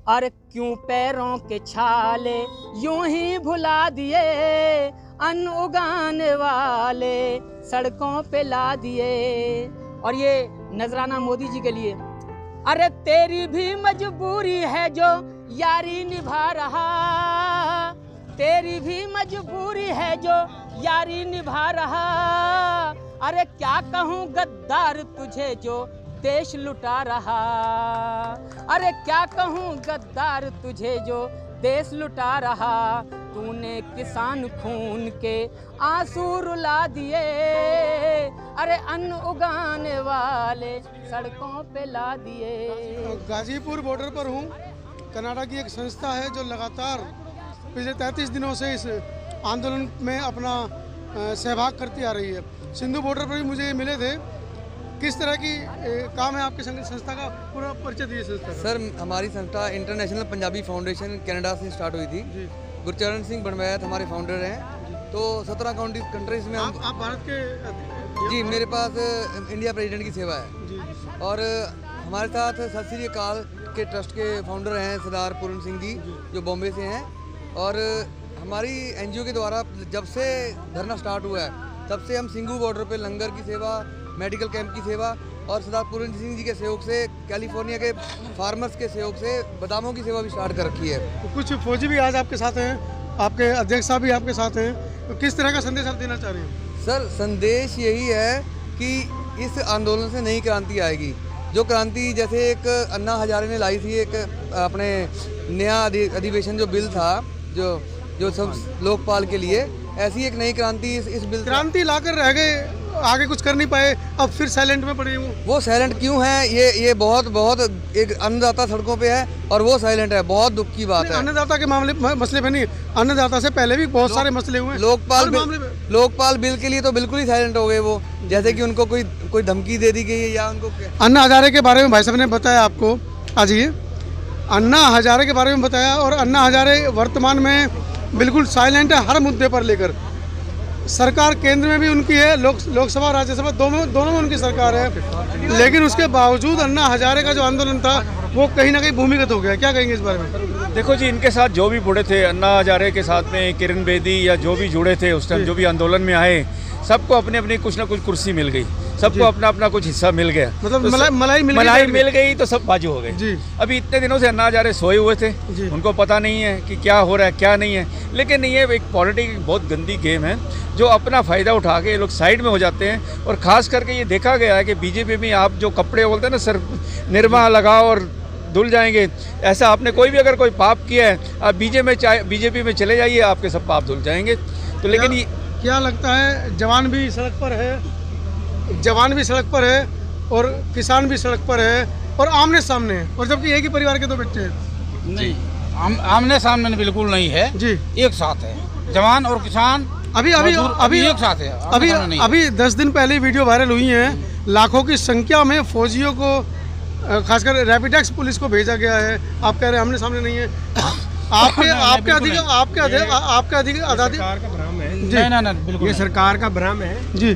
और क्यों पैरों के छाले यूं ही भुला दिए, अन्न उगाने वाले सड़कों पे ला दिए। और ये नजराना मोदी जी के लिए। अरे तेरी भी मजबूरी है जो यारी निभा रहा, तेरी भी मजबूरी है जो यारी निभा रहा। अरे क्या कहूँ गद्दार तुझे जो देश लुटा रहा, अरे क्या कहूँ गद्दार तुझे जो देश लुटा रहा। तूने किसान खून के आंसू रुला दिए, अरे अन्न उगाने वाले सड़कों पे ला दिए। गाजीपुर बॉर्डर पर हूँ। कनाडा की एक संस्था है जो लगातार पिछले 33 दिनों से इस आंदोलन में अपना सहभाग करती आ रही है। सिंधु बॉर्डर पर भी मुझे मिले थे। किस तरह की काम है आपकी संस्था का, पूरा परिचय दीजिए संस्था का। सर, हमारी संस्था इंटरनेशनल पंजाबी फाउंडेशन कनाडा से स्टार्ट हुई थी। गुरचरण सिंह बनवैत हमारे फाउंडर हैं। तो 17 कंट्रीज में आप भारत के जी, मेरे पास इंडिया प्रेसिडेंट की सेवा है जी। और हमारे साथ सत श्री अकाल के ट्रस्ट के फाउंडर हैं सरदार पूर्ण सिंह जी, जो बॉम्बे से हैं। और हमारी एनजीओ के द्वारा जब से धरना स्टार्ट हुआ है तब से हम सिंघू बॉर्डर पे लंगर की सेवा, मेडिकल कैंप की सेवा और सरदार पूर्ण सिंह जी के सहयोग से कैलिफोर्निया के फार्मर्स के सहयोग से बादामों की सेवा भी स्टार्ट कर रखी है। तो कुछ फौजी भी आज आपके साथ हैं, आपके अध्यक्ष साहब भी आपके साथ हैं। तो किस तरह का संदेश आप देना चाह रहे हैं? सर, संदेश यही है कि इस आंदोलन से नई क्रांति आएगी। जो क्रांति जैसे एक अन्ना हजारे ने लाई थी, एक अपने नया अधिवेशन जो बिल था जो सब लोकपाल के लिए, ऐसी एक नई क्रांति इस बिल क्रांति लाकर रह गए, आगे कुछ कर नहीं पाए, अब फिर साइलेंट में पड़े वो साइलेंट क्यों है? ये बहुत एक अन्नदाता सड़कों पे है और वो साइलेंट है। बहुत दुख की बात है। अन्नदाता के मसले पे नहीं, अन्नदाता से पहले भी बहुत सारे मसले हुए। लोकपाल बिल के लिए तो बिल्कुल ही साइलेंट हो गए वो, जैसे कि उनको कोई धमकी दे दी गई है या उनको। अन्ना हजारे के बारे में भाई साहब ने बताया आपको। आज ये अन्ना हजारे के बारे में बताया और अन्ना हजारे वर्तमान में बिल्कुल साइलेंट है हर मुद्दे पर लेकर। सरकार केंद्र में भी उनकी है, लोकसभा राज्यसभा दोनों में उनकी सरकार है, लेकिन उसके बावजूद अन्ना हजारे का जो आंदोलन था वो कहीं ना कहीं भूमिगत हो गया। क्या कहेंगे इस बारे में? देखो जी, इनके साथ जो भी जुड़े थे, अन्ना हजारे के साथ में किरण बेदी या जो भी जुड़े थे उस टाइम, जो भी आंदोलन में आए, सबको अपनी अपनी कुछ ना कुछ कुर्सी मिल गई, सबको अपना अपना कुछ हिस्सा मिल गया। मतलब तो मलाई मिल गई तो सब बाजू हो गए। अभी इतने दिनों से अन्ना हजारे सोए हुए थे, उनको पता नहीं है कि क्या हो रहा है क्या नहीं है। लेकिन ये एक पॉलिटिक्स बहुत गंदी गेम है जो अपना फ़ायदा उठा के ये लोग साइड में हो जाते हैं। और ख़ास करके ये देखा गया है कि बीजेपी में आप जो कपड़े बोलते हैं ना, सर निरमा लगाओ और धुल जाएंगे, ऐसा आपने कोई भी अगर कोई पाप किया है, आप बीजेपी में चले जाइए, आपके सब पाप धुल जाएंगे। तो लेकिन ये क्या लगता है, जवान भी सड़क पर है और किसान भी सड़क पर है और आमने सामने है, और जबकि एक ही परिवार के दो बच्चे हैं। नहीं, आमने सामने बिल्कुल नहीं है जी, एक साथ है जवान और किसान। अभी एक साथ है। अभी 10 दिन पहले वीडियो वायरल हुई है, लाखों की संख्या में फौजियों को, खासकर रैपिडेक्स पुलिस को भेजा गया है। आप कह रहे हैं आमने सामने नहीं है। आपके अधिक सरकार का भ्रम है। बिल्कुल ये सरकार का भ्रम है जी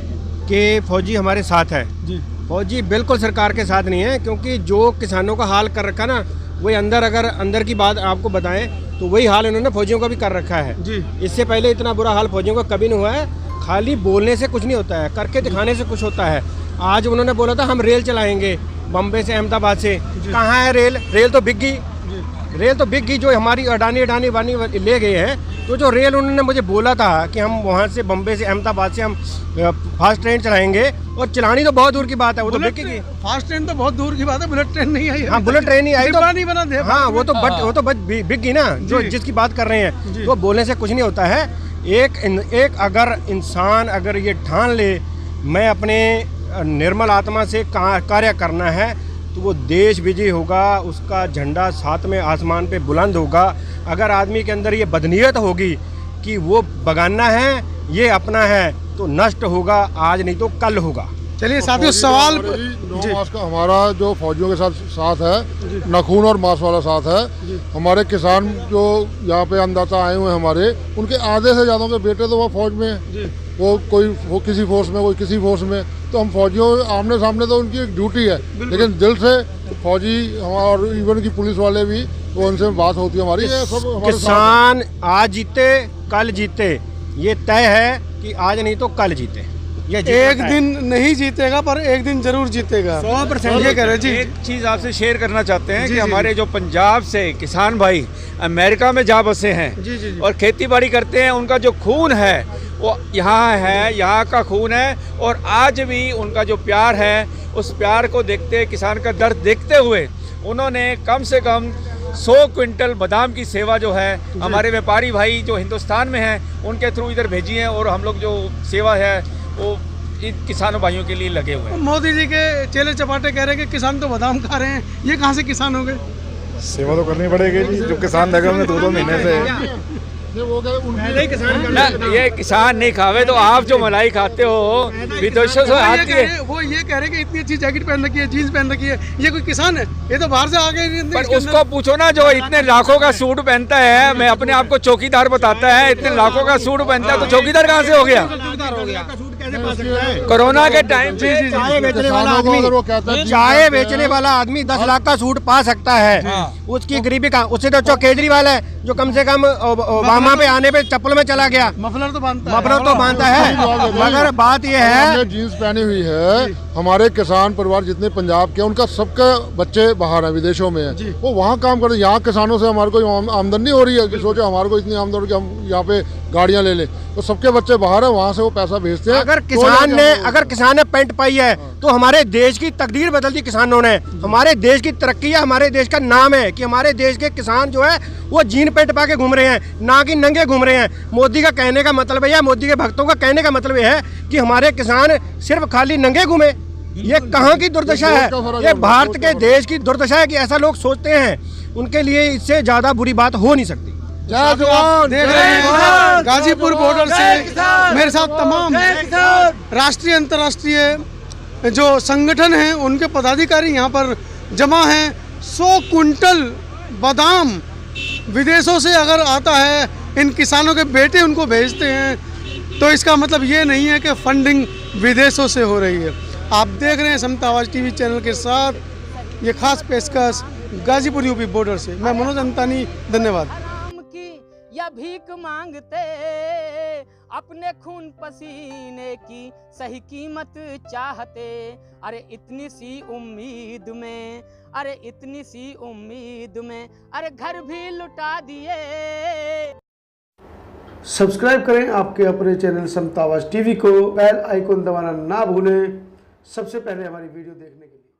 कि फौजी हमारे साथ है जी। फौजी बिल्कुल सरकार के साथ नहीं है, क्योंकि जो किसानों का हाल कर रखा ना, वही अंदर की बात आपको बताएं तो वही हाल इन्होंने फौजियों का भी कर रखा है जी। इससे पहले इतना बुरा हाल फौजियों का कभी नहीं हुआ है। खाली बोलने से कुछ नहीं होता है, करके दिखाने से कुछ होता है। आज उन्होंने बोला था हम रेल चलाएंगे बम्बे से अहमदाबाद से, कहाँ है रेल तो बिक गई, जो हमारी अडानी वानी ले गए हैं। तो जो रेल उन्होंने मुझे बोला था कि हम वहाँ से बम्बे से अहमदाबाद से हम फास्ट ट्रेन चलाएंगे, और चलानी तो बहुत दूर की बात है, वो तो बिक गई। फास्ट ट्रेन तो बहुत दूर की बात है, बुलेट ट्रेन नहीं आई। हाँ, बुलेट ट्रेन नहीं आई तो नहीं बना दे। हाँ, वो तो बिक गई ना, जो जिसकी बात कर रहे हैं। तो बोलने से कुछ नहीं होता है। एक अगर इंसान अगर ये ठान ले मैं अपने निर्मल आत्मा से कार्य करना है, तो वो देश विजय होगा, उसका झंडा सातवें आसमान पे बुलंद होगा। अगर आदमी के अंदर ये बदनीयत होगी कि वो बगाना है ये अपना है, तो नष्ट होगा, आज नहीं तो कल होगा। चलिए साथियों, सवाल 9 मास का हमारा जो फौजियों के साथ है, नखून और मांस वाला साथ है। हमारे किसान जो यहाँ पे अन्नदाता आए हुए हैं हमारे, उनके आधे से ज़्यादा के बेटे तो वो फौज में हैं, वो किसी फोर्स में, कोई किसी फोर्स में। तो हम फौजियों आमने सामने तो उनकी एक ड्यूटी है, लेकिन दिल से फौजी और इवन की पुलिस वाले भी, वो उनसे बात होती है हमारी। ये सब हमारे किसान आज जीते कल जीते, ये तय है कि आज नहीं तो कल जीते। ये एक दिन नहीं जीतेगा पर एक दिन जरूर जीतेगा, 100% ये कह रहे जी। एक चीज़ आपसे शेयर करना चाहते हैं कि हमारे जो पंजाब से किसान भाई अमेरिका में जा बसे हैं और खेती बाड़ी करते हैं, उनका जो खून है वो यहाँ है, यहाँ का खून है। और आज भी उनका जो प्यार है, उस प्यार को देखते, किसान का दर्द देखते हुए उन्होंने कम से कम 100 क्विंटल बादाम की सेवा जो है हमारे व्यापारी भाई जो हिंदुस्तान में हैं उनके थ्रू इधर भेजी है। और हम लोग जो सेवा है वो इन किसानों भाइयों के लिए लगे हुए हैं। मोदी जी के चेले चपाटे कह रहे हैं कि किसान तो बादाम खा रहे हैं, ये कहाँ से किसान हो गए? सेवा तो करनी पड़ेगी जी, जो किसान लगे होंगे 2-2 महीने से। ना ये किसान नहीं खावे तो आप जो मलाई खाते हो विदेशों से आती है। वो ये कह रहे हैं कि इतनी अच्छी जैकेट पहन रखी है, जीन्स पहन रखी है, ये कोई किसान है? ये तो बाहर से आ गए। पर उसको पूछो ना जो इतने लाखों का सूट पहनता है, मैं अपने आप को चौकीदार बताता है, इतने लाखों का सूट पहनता है तो चौकीदार कहाँ से हो गया? कोरोना के टाइम पे चाय बेचने वाला आदमी 10 लाख का सूट पा सकता है, उसकी गरीबी का। उससे तो अच्छा केजरीवाल है जो कम से कम ओबामा पे आने पे चप्पल में चला गया, मफलर तो बांधता है। मगर बात यह है, जीन्स पहनी हुई है। हमारे किसान परिवार जितने पंजाब के, उनका सबके बच्चे बाहर हैं, विदेशों में हैं, वो वहाँ काम करते हैं। यहाँ किसानों से हमारे को आमदनी नहीं हो रही है कि सोचो हमारे को इतनी आमदनी कि हम यहाँ पे गाड़ियाँ ले लें, तो सबके बच्चे बाहर है, वहाँ से वो पैसा भेजते हैं। अगर किसान ने पेंट पाई है तो हमारे देश की तकदीर बदल दी किसानों ने। हमारे देश की तरक्की है, हमारे देश का नाम है कि हमारे देश के किसान जो है वो जीन पेंट पा के घूम रहे हैं, ना कि नंगे घूम रहे हैं। मोदी का कहने का मतलब है, मोदी के भक्तों का कहने का मतलब यह है कि हमारे किसान सिर्फ खाली नंगे घूमे। ये कहाँ की दुर्दशा है? ये भारत के देश की दुर्दशा है कि ऐसा लोग सोचते हैं। उनके लिए इससे ज्यादा बुरी बात हो नहीं सकती। जय जवान। देख रहे हैं गाजीपुर बॉर्डर से मेरे साथ तमाम राष्ट्रीय अंतर्राष्ट्रीय जो संगठन हैं उनके पदाधिकारी यहाँ पर जमा हैं। 100 क्विंटल बादाम विदेशों से अगर आता है, इन किसानों के बेटे उनको भेजते हैं, तो इसका मतलब ये नहीं है कि फंडिंग विदेशों से हो रही है। आप देख रहे हैं समता आवाज़ टीवी चैनल के साथ ये खास पेशकश गाजीपुर यूपी बॉर्डर से। मैं मनोज अंतानी, धन्यवाद। या भीख मांगते अपने खून पसीने की सही कीमत चाहते। अरे इतनी सी उम्मीद में, अरे इतनी सी उम्मीद में, अरे घर भी लुटा दिए। सब्सक्राइब करें आपके अपने चैनल समता आवाज़ टीवी को, बेल आइकन दबाना ना भूलें सबसे पहले हमारी वीडियो देखने के लिए।